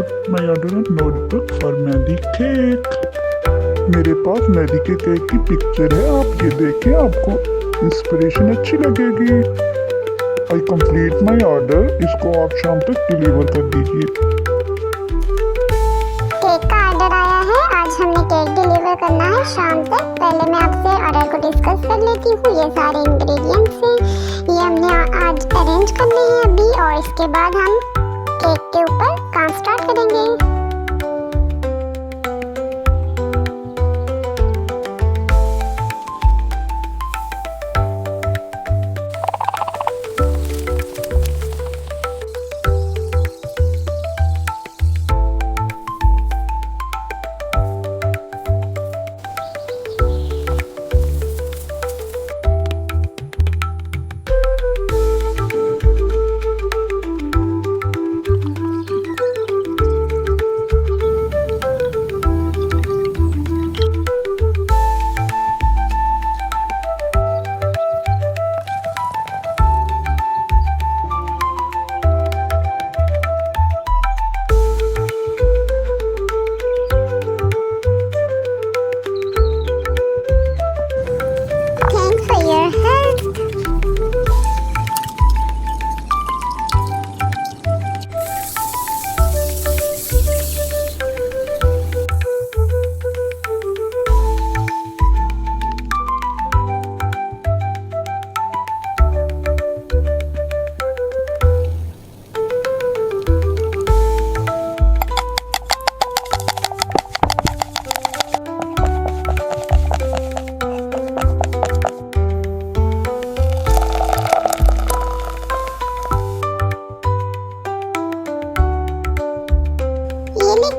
put my order on notebook for Mehdi cake. मेरे पास मेहंदी के cake की पिक्चर है, आप ये देखें, आपको इंस्पिरेशन अच्छी लगेगी। आई कंप्लीट माई ऑर्डर, इसको आप शाम तक डिलीवर कर दीजिए। केक का ऑर्डर आया है, आज हमने केक डिलीवर करना है शाम तक। पहले मैं आपसे ऑर्डर को डिस्कस कर लेती हूँ। ये सारे इंग्रेडिएंट्स हैं, ये हमने आज अरेंज करने हैं अभी, और इसके बाद हम केक के ऊपर काम स्टार्ट करेंगे।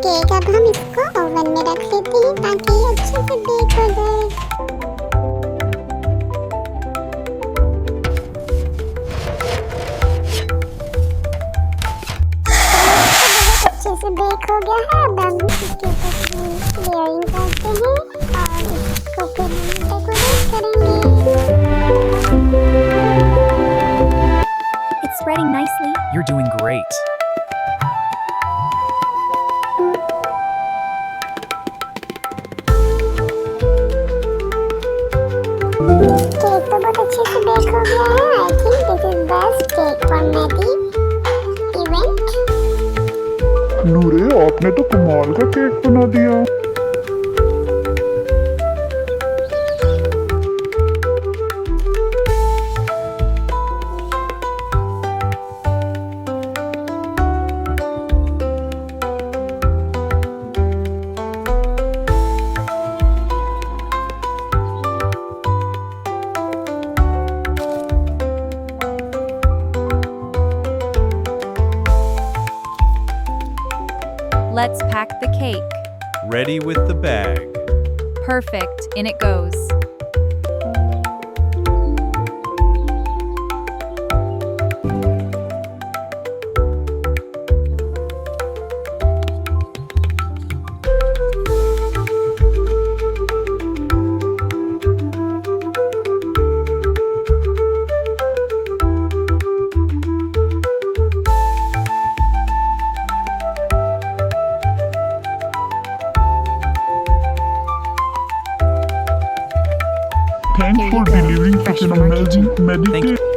केक अब हम इसको ओवन में रख लेते हैं ताकि ये अच्छे से बेक हो जाए। अच्छे से बेक हो गया है, अब हम इसके ऊपर लेयरिंग करते हैं और इसको फिर हम डेकोरेट करेंगे। It's spreading nicely. You're doing great. Cake तो बहुत अच्छे से बेक हो गया है। I think this is best cake for mehndi event. नूरे, आपने तो कमाल का केक बना दिया। Let's pack the cake. Ready with the bag. Perfect. In it goes. Thanks for delivering such an amazing Mehdi cake.